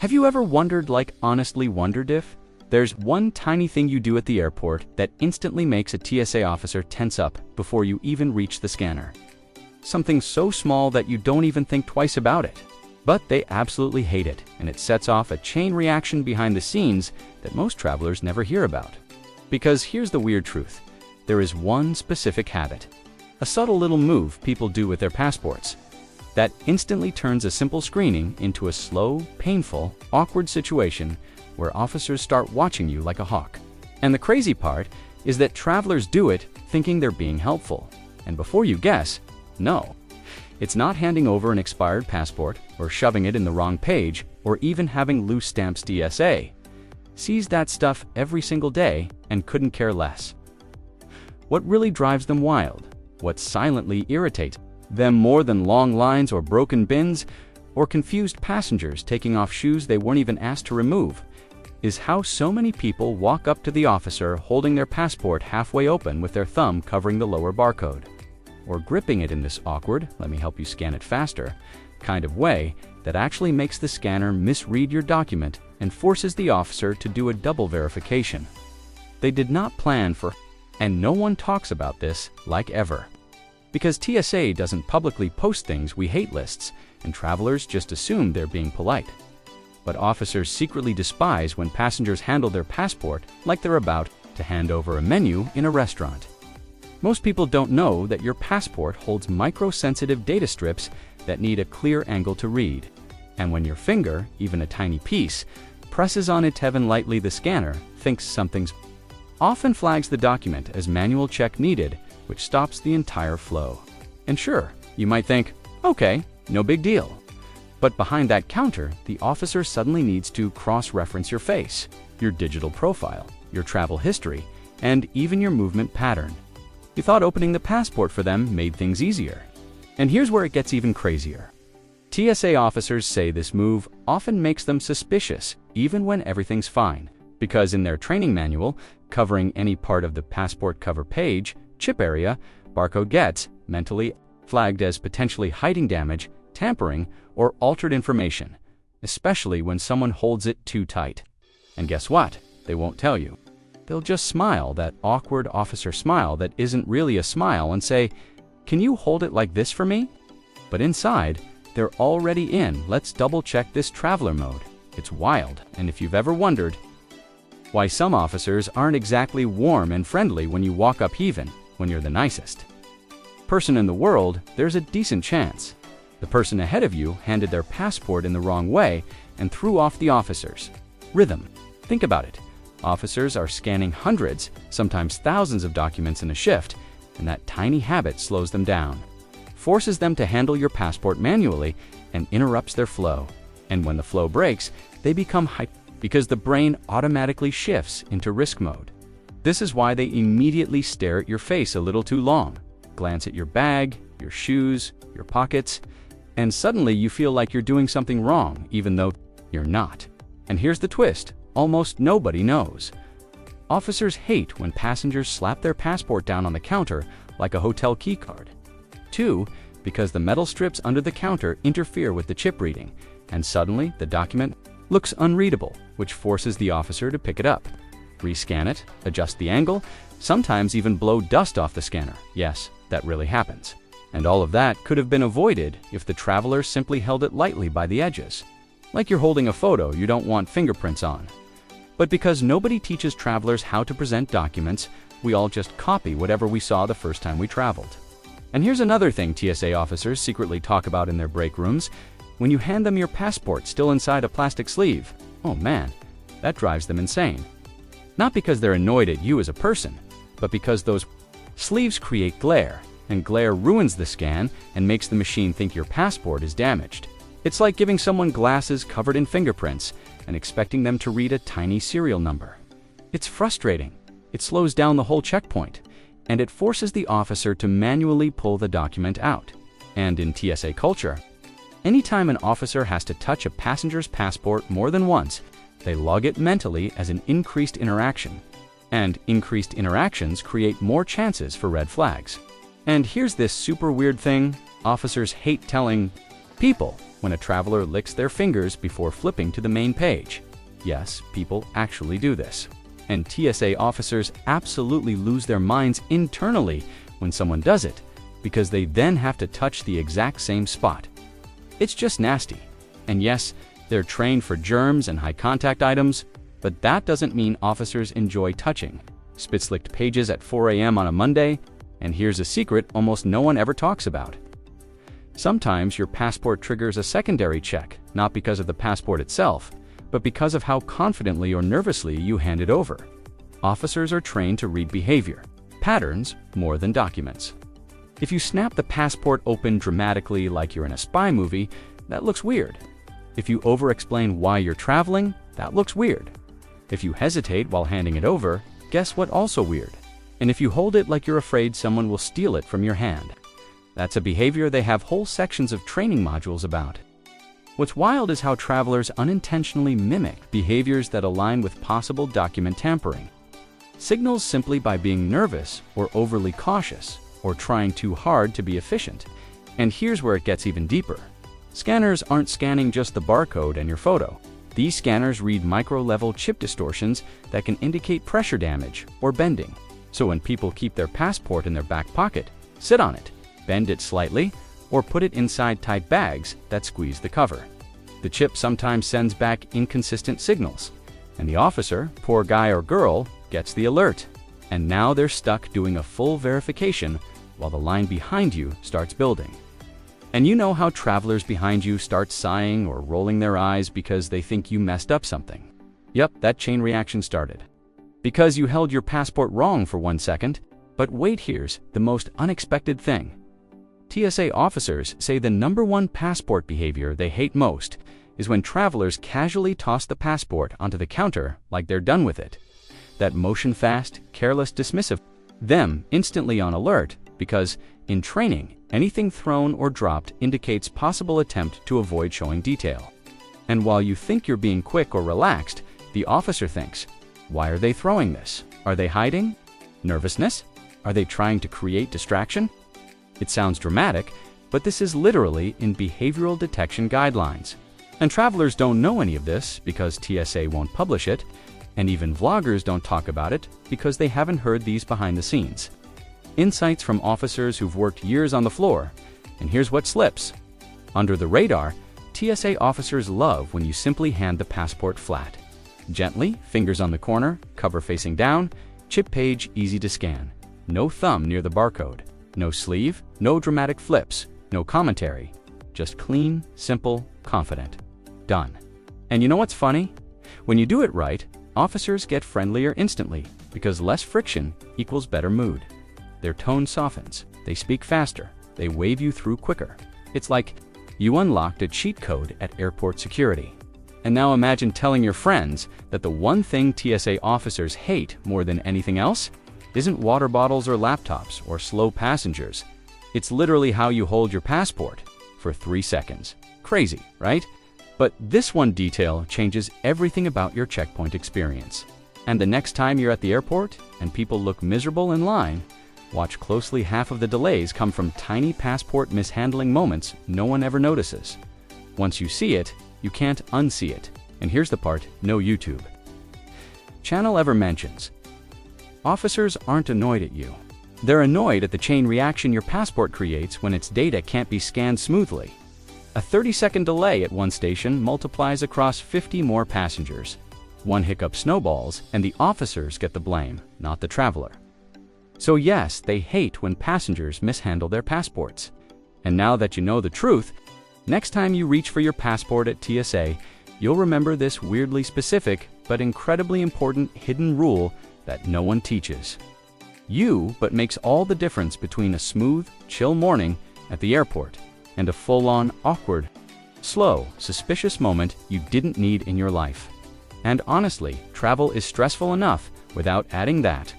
Have you ever wondered, honestly wondered if there's one tiny thing you do at the airport that instantly makes a TSA officer tense up before you even reach the scanner? Something so small that you don't even think twice about it. But they absolutely hate it, and it sets off a chain reaction behind the scenes that most travelers never hear about. Because here's the weird truth. There is one specific habit, a subtle little move people do with their passports, that instantly turns a simple screening into a slow, painful, awkward situation where officers start watching you like a hawk. And the crazy part is that travelers do it thinking they're being helpful. And before you guess, no. It's not handing over an expired passport or shoving it in the wrong page or even having loose stamps. TSA sees that stuff every single day and couldn't care less. What really drives them wild? What silently irritates them more than long lines or broken bins or confused passengers taking off shoes they weren't even asked to remove is how so many people walk up to the officer holding their passport halfway open with their thumb covering the lower barcode, or gripping it in this awkward, let me help you scan it faster, kind of way that actually makes the scanner misread your document and forces the officer to do a double verification. They did not plan for, and no one talks about this like ever. Because TSA doesn't publicly post things we hate lists, and travelers just assume they're being polite. But officers secretly despise when passengers handle their passport like they're about to hand over a menu in a restaurant. Most people don't know that your passport holds micro-sensitive data strips that need a clear angle to read. And when your finger, even a tiny piece, presses on it even lightly, the scanner thinks something's often flags the document as manual check needed, which stops the entire flow. And sure, you might think, okay, no big deal. But behind that counter, the officer suddenly needs to cross-reference your face, your digital profile, your travel history, and even your movement pattern. You thought opening the passport for them made things easier. And here's where it gets even crazier. TSA officers say this move often makes them suspicious, even when everything's fine, because in their training manual, covering any part of the passport cover page, chip area, barcode gets mentally flagged as potentially hiding damage, tampering, or altered information, especially when someone holds it too tight. And guess what? They won't tell you. They'll just smile, that awkward officer smile that isn't really a smile, and say, "Can you hold it like this for me?" But inside, they're already in "let's double check this traveler" mode. It's wild, and if you've ever wondered why some officers aren't exactly warm and friendly when you walk up, even when you're the nicest person in the world, there's a decent chance the person ahead of you handed their passport in the wrong way and threw off the officer's rhythm. Think about it. Officers are scanning hundreds, sometimes thousands of documents in a shift, and that tiny habit slows them down, forces them to handle your passport manually, and interrupts their flow. And when the flow breaks, they become hyped because the brain automatically shifts into risk mode. This is why they immediately stare at your face a little too long, glance at your bag, your shoes, your pockets, and suddenly you feel like you're doing something wrong, even though you're not. And here's the twist. Almost nobody knows. Officers hate when passengers slap their passport down on the counter like a hotel keycard. 2, because the metal strips under the counter interfere with the chip reading, and suddenly the document looks unreadable, which forces the officer to pick it up, rescan it, adjust the angle, sometimes even blow dust off the scanner. Yes, that really happens. And all of that could have been avoided if the traveler simply held it lightly by the edges, like you're holding a photo you don't want fingerprints on. But because nobody teaches travelers how to present documents, we all just copy whatever we saw the first time we traveled. And here's another thing TSA officers secretly talk about in their break rooms. When you hand them your passport still inside a plastic sleeve, oh man, that drives them insane. Not because they're annoyed at you as a person, but because those sleeves create glare, and glare ruins the scan and makes the machine think your passport is damaged. It's like giving someone glasses covered in fingerprints and expecting them to read a tiny serial number. It's frustrating. It slows down the whole checkpoint, and it forces the officer to manually pull the document out. And in TSA culture, anytime an officer has to touch a passenger's passport more than once, they log it mentally as an increased interaction. And increased interactions create more chances for red flags. And here's this super weird thing. Officers hate telling people when a traveler licks their fingers before flipping to the main page. Yes, people actually do this. And TSA officers absolutely lose their minds internally when someone does it, because they then have to touch the exact same spot. It's just nasty. And yes, they're trained for germs and high contact items, but that doesn't mean officers enjoy touching spit-slicked pages at 4 a.m. on a Monday, and here's a secret almost no one ever talks about. Sometimes your passport triggers a secondary check, not because of the passport itself, but because of how confidently or nervously you hand it over. Officers are trained to read behavior, patterns, more than documents. If you snap the passport open dramatically like you're in a spy movie, that looks weird. If you over-explain why you're traveling, that looks weird. If you hesitate while handing it over, guess what also weird? And if you hold it like you're afraid someone will steal it from your hand. That's a behavior they have whole sections of training modules about. What's wild is how travelers unintentionally mimic behaviors that align with possible document tampering. Signals simply by being nervous or overly cautious or trying too hard to be efficient. And here's where it gets even deeper. Scanners aren't scanning just the barcode and your photo. These scanners read micro-level chip distortions that can indicate pressure damage or bending. So when people keep their passport in their back pocket, sit on it, bend it slightly, or put it inside tight bags that squeeze the cover. The chip sometimes sends back inconsistent signals, and the officer, poor guy or girl, gets the alert. And now they're stuck doing a full verification while the line behind you starts building. And you know how travelers behind you start sighing or rolling their eyes because they think you messed up something. Yep, that chain reaction started. Because you held your passport wrong for 1 second. But wait, here's the most unexpected thing. TSA officers say the #1 passport behavior they hate most is when travelers casually toss the passport onto the counter like they're done with it. That motion-fast, careless dismissive, them instantly on alert because, in training, anything thrown or dropped indicates possible attempt to avoid showing detail. And while you think you're being quick or relaxed, the officer thinks, why are they throwing this? Are they hiding? Nervousness? Are they trying to create distraction? It sounds dramatic, but this is literally in behavioral detection guidelines. And travelers don't know any of this because TSA won't publish it, and even vloggers don't talk about it because they haven't heard these behind the scenes. Insights from officers who've worked years on the floor, and here's what slips. Under the radar, TSA officers love when you simply hand the passport flat. Gently, fingers on the corner, cover facing down, chip page easy to scan. No thumb near the barcode. No sleeve, no dramatic flips, no commentary. Just clean, simple, confident. Done. And you know what's funny? When you do it right, officers get friendlier instantly because less friction equals better mood. Their tone softens, they speak faster, they wave you through quicker. It's like you unlocked a cheat code at airport security. And now imagine telling your friends that the one thing TSA officers hate more than anything else isn't water bottles or laptops or slow passengers. It's literally how you hold your passport for 3 seconds. Crazy, right? But this one detail changes everything about your checkpoint experience. And the next time you're at the airport and people look miserable in line, watch closely. Half of the delays come from tiny passport mishandling moments no one ever notices. Once you see it, you can't unsee it. And here's the part no YouTube channel ever mentions. Officers aren't annoyed at you. They're annoyed at the chain reaction your passport creates when its data can't be scanned smoothly. A 30-second delay at one station multiplies across 50 more passengers. One hiccup snowballs, and the officers get the blame, not the traveler. So yes, they hate when passengers mishandle their passports. And now that you know the truth, next time you reach for your passport at TSA, you'll remember this weirdly specific but incredibly important hidden rule that no one teaches you, but makes all the difference between a smooth, chill morning at the airport and a full-on, awkward, slow, suspicious moment you didn't need in your life. And honestly, travel is stressful enough without adding that.